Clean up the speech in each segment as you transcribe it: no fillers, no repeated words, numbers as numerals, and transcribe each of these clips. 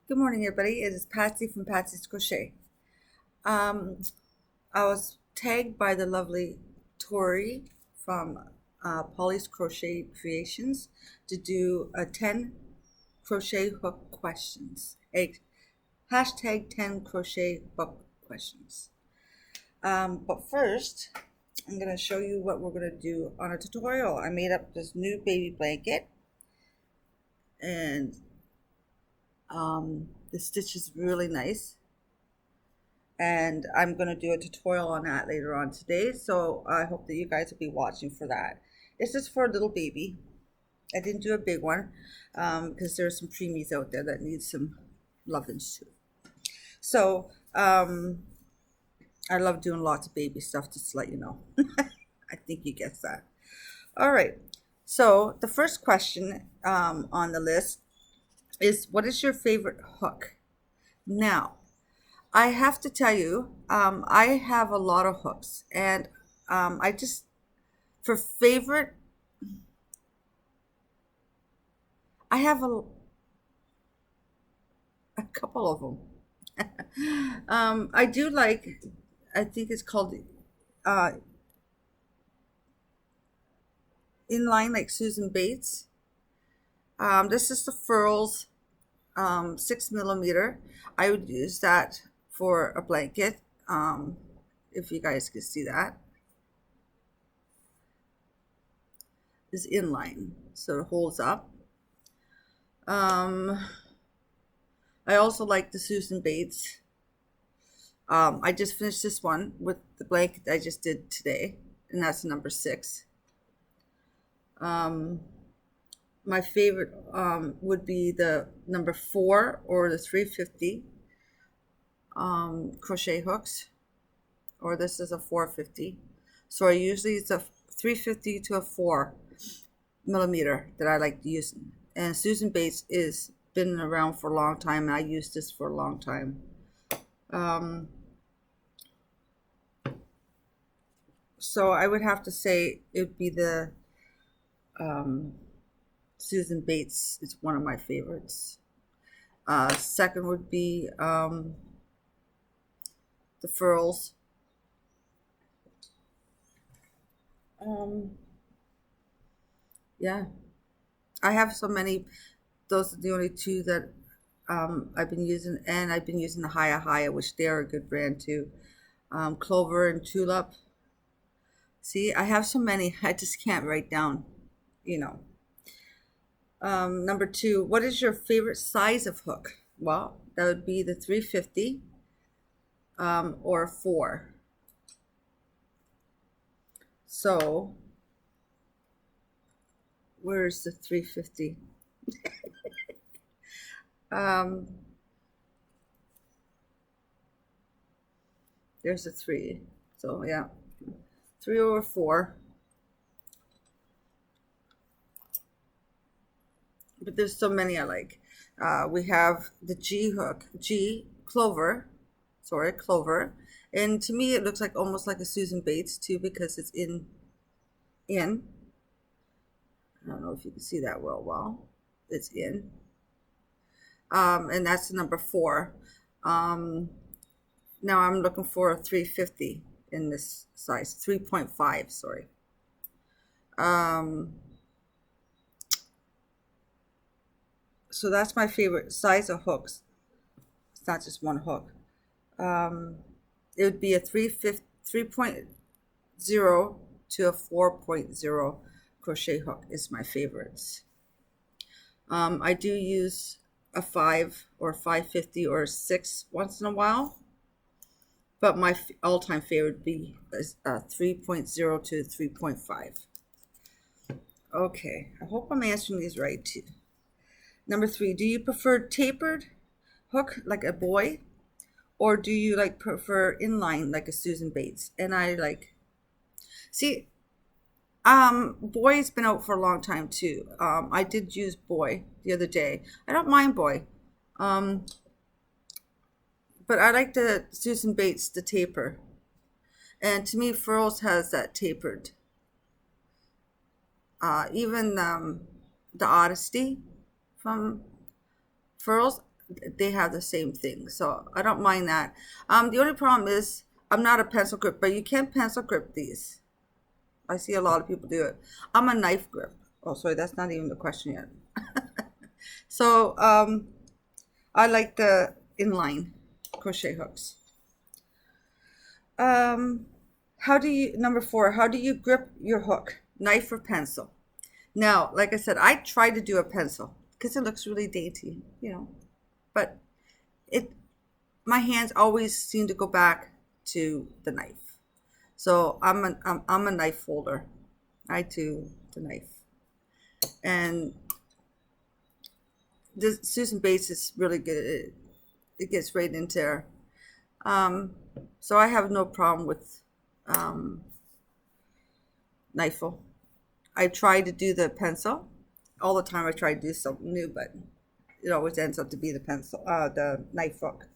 Good morning, everybody. It is Patsy from Patsy's Crochet. I was tagged by the lovely Tori from Paulys Crochet Creations to do a 10 crochet hook questions. Hashtag 10 crochet hook questions. But first, I'm going to show you what we're going to do on a tutorial. I made up this new baby blanket, and the stitch is really nice, and I'm going to do a tutorial on that later on today, so I hope that you guys will be watching for that. This is for a little baby. I didn't do a big one because there's some preemies out there that need some loving too. So I love doing lots of baby stuff, just to let you know. I think you guessed that. All right, so the first question on the list is, what is your favorite hook? Now, I have to tell you, I have a lot of hooks, and I just, for favorite, I have a couple of them. I do like, I think it's called inline, like Susan Bates. This is the Furls 6mm. I would use that for a blanket, if you guys can see that. Is inline, so it holds up. I also like the Susan Bates. I just finished this one with the blanket I just did today, and that's number 6. My favorite would be the number 4 or the 350 crochet hooks, or this is a 450. So I usually it's a 350 to a 4mm that I like to use. And Susan Bates is been around for a long time, and I used this for a long time. So I would have to say it would be the Susan Bates is one of my favorites. Second would be the Furls. Yeah, I have so many. Those are the only two that I've been using, and I've been using the Hiya, which they're a good brand too. Clover and Tulip. See, I have so many, I just can't write down, you know. Number 2, what is your favorite size of hook? Well, that would be the 350 or 4. So, where's the 350? There's a 3. So, yeah, 3 or 4. But there's so many I like. We have the Clover, and to me it looks like almost like a Susan Bates too, because it's in. I don't know if you can see that well. It's in. And that's the number 4. Now I'm looking for a 350 in this size, 3.5. Sorry. So that's my favorite size of hooks. It's not just one hook. It would be a 3.0 to a 4.0 crochet hook is my favorites. I do use a 5 or 550 or 6 once in a while, but my all-time favorite would be a 3.0 to 3.5. Okay, I hope I'm answering these right too. Number 3, do you prefer tapered hook like a boye, or do you prefer inline like a Susan Bates? And I boye's been out for a long time too. I did use boye the other day. I don't mind boye, but I like the Susan Bates, the taper. And to me, Furls has that tapered. Even the Odyssey from Furls they have the same thing, so I don't mind that. The only problem is I'm not a pencil grip, but you can pencil grip these. I see a lot of people do it. I'm a knife grip. Oh, sorry, that's not even the question yet. So I like the inline crochet hooks. How do you, number 4, how do you grip your hook, knife or pencil? Now, like I said, I try to do a pencil because it looks really dainty, you know, but it, my hands always seem to go back to the knife. So I'm a knife folder. I do the knife. And this Susan Bates is really good. It gets right into there. So I have no problem with knifeful. I try to do the pencil all the time. I try to do something new, but it always ends up to be the pencil, the knife hook.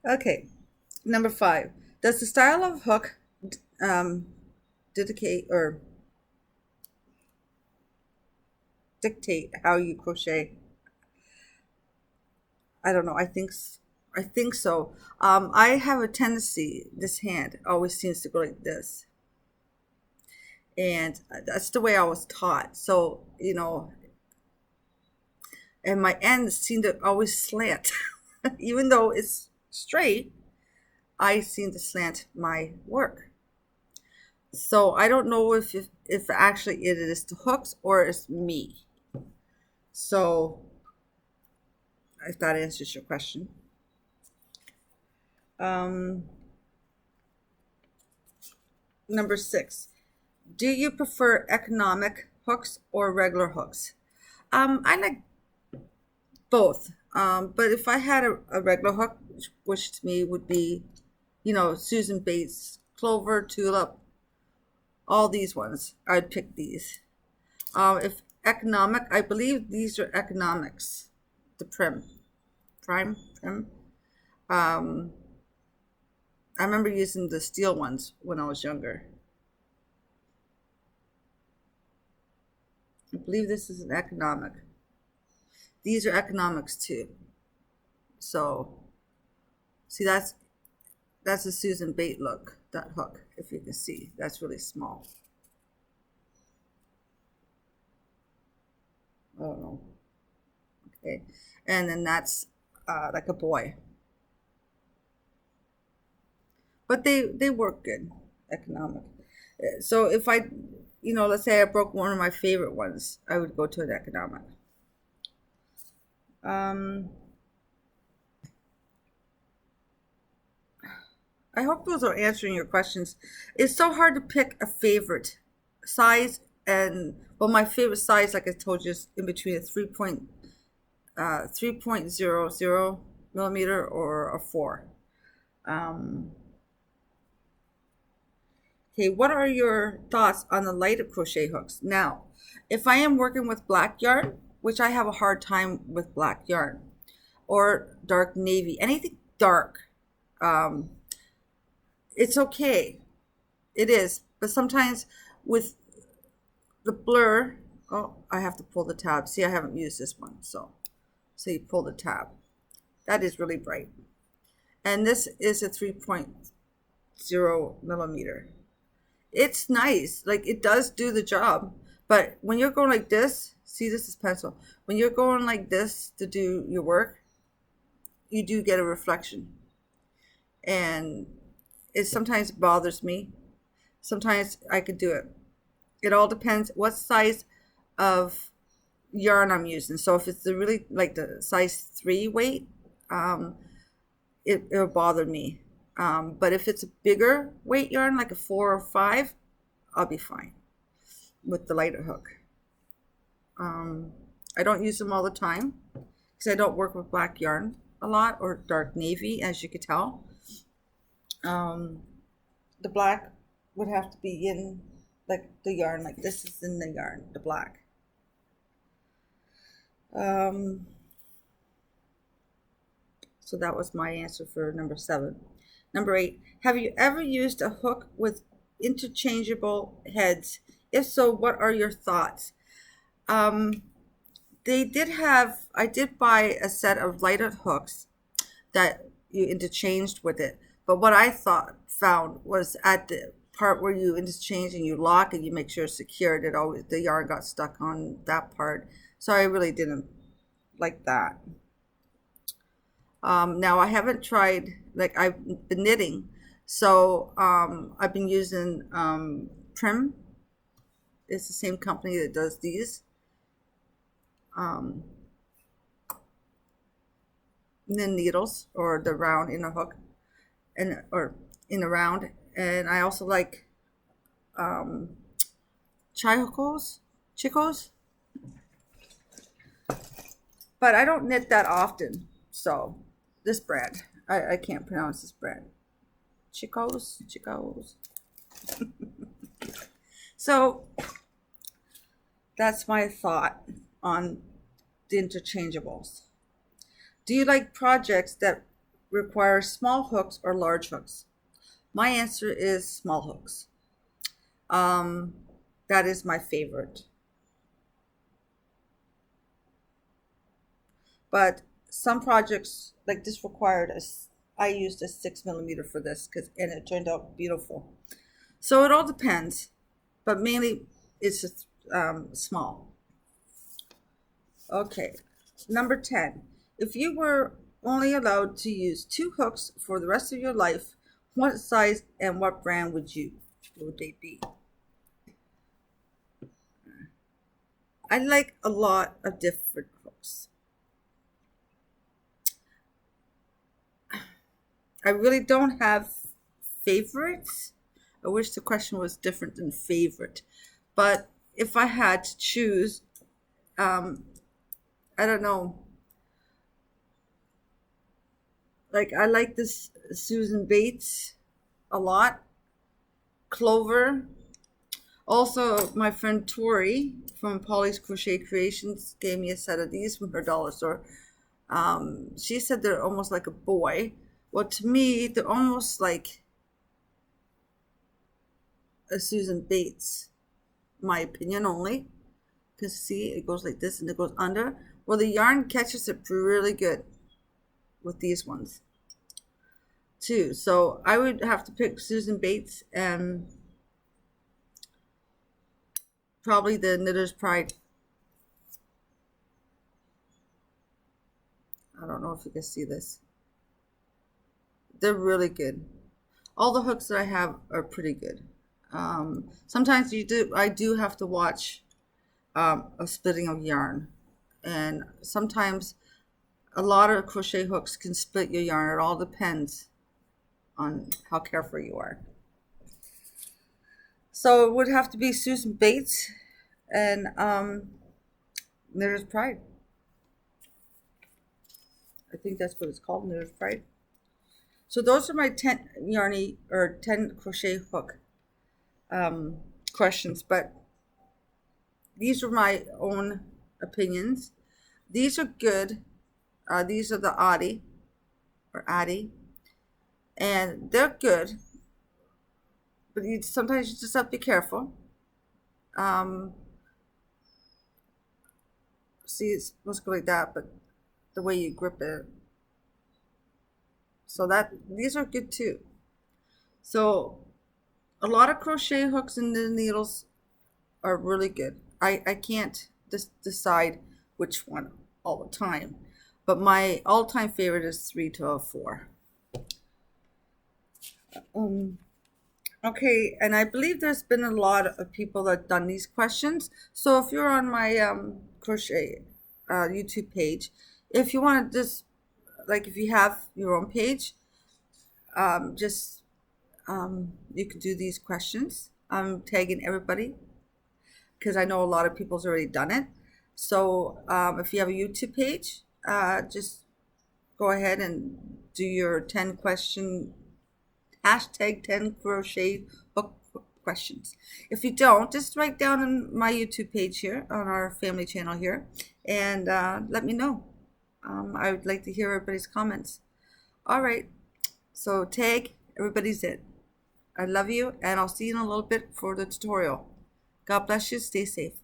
Okay, number 5. Does the style of hook dictate how you crochet? I don't know. I think so. I have a tendency. This hand always seems to go like this, and that's the way I was taught. So you know, and my ends seem to always slant, even though it's straight. I seem to slant my work. So I don't know if actually it is the hooks or it's me. So if that answers your question. Number 6, do you prefer ergonomic hooks or regular hooks? I like both. But if I had a regular hook, which to me would be, you know, Susan Bates, Clover, Tulip, all these ones, I'd pick these. If ergonomic, I believe these are ergonomics, the prim. I remember using the steel ones when I was younger. I believe this is an ergonomic. These are ergonomics too. So, see, that's a Susan Bate look, that hook, if you can see. That's really small. I don't know. Okay, and then that's like a boy. But they work good, ergonomic. So if I, you know, let's say I broke one of my favorite ones, I would go to an ergonomic. I hope those are answering your questions. It's so hard to pick a favorite size, and well, my favorite size, like I told you, is in between a 3.00 millimeter or a 4. Okay, what are your thoughts on the lighted crochet hooks? Now, if I am working with black yarn, which I have a hard time with black yarn, or dark navy, anything dark, it's okay. It is. But sometimes with the blur, oh, I have to pull the tab. See, I haven't used this one. So you pull the tab. That is really bright. And this is a 3.0 millimeter. It's nice. Like, it does do the job. But when you're going like this, see, this is pencil. When you're going like this to do your work, you do get a reflection. And it sometimes bothers me. Sometimes I could do it. It all depends what size of yarn I'm using. So if it's the really like the size 3 weight, it'll bother me. But if it's a bigger weight yarn, like a 4 or 5, I'll be fine with the lighter hook. I don't use them all the time because I don't work with black yarn a lot, or dark navy, as you could tell. The black would have to be in like the yarn, like this is in the yarn, the black. So that was my answer for number 7. Number 8, have you ever used a hook with interchangeable heads? If so, what are your thoughts? They did have, I did buy a set of lighted hooks that you interchanged with it. But what I found was at the part where you interchange and you lock and you make sure it's secured, it always, the yarn got stuck on that part. So I really didn't like that. Now I haven't tried, like I've been knitting, so I've been using Prim. It's the same company that does these. The needles or the round in a hook and or in a round, and I also like chicos, but I don't knit that often. So this brand, I can't pronounce this brand. Chicos. So that's my thought on the interchangeables. Do you like projects that require small hooks or large hooks? My answer is small hooks. That is my favorite. But some projects like this I used a 6mm for this and it turned out beautiful. So it all depends, but mainly it's just small. Okay, number 10. If you were only allowed to use 2 hooks for the rest of your life, what size and what brand would they be? I like a lot of different hooks. I really don't have favorites. I wish the question was different than favorite. But if I had to choose, I don't know. Like I like this Susan Bates a lot. Clover. Also, my friend Tori from Paulys Crochet Creations gave me a set of these from her dollar store. She said they're almost like a boy. Well, to me, they're almost like a Susan Bates, my opinion only. Because see, it goes like this and it goes under. Well, the yarn catches it really good with these ones too. So I would have to pick Susan Bates and probably the Knitter's Pride. I don't know if you can see this. They're really good. All the hooks that I have are pretty good. Sometimes I do have to watch a splitting of yarn, and sometimes a lot of crochet hooks can split your yarn. It all depends on how careful you are. So it would have to be Susan Bates and Knitter's Pride. I think that's what it's called, Knitter's Pride. So those are my 10 yarny or 10 crochet hook questions, but these are my own opinions. These are good. These are the Addi or Addi, and they're good. But sometimes you just have to be careful. See, it's supposed to go like that, but the way you grip it. So these are good too. So a lot of crochet hooks and the needles are really good. I can't decide which one all the time, but my all-time favorite is 3-4. Okay, and I believe there's been a lot of people that done these questions. So if you're on my crochet YouTube page, if you want to just if you have your own page, you can do these questions. I'm tagging everybody because I know a lot of people's already done it. So if you have a YouTube page, just go ahead and do your 10 question hashtag 10 crochet hook questions. If you don't, just write down on my YouTube page here on our family channel here and let me know. I would like to hear everybody's comments. All right, so tag everybody's in. I love you, and I'll see you in a little bit for the tutorial. God bless you. Stay safe.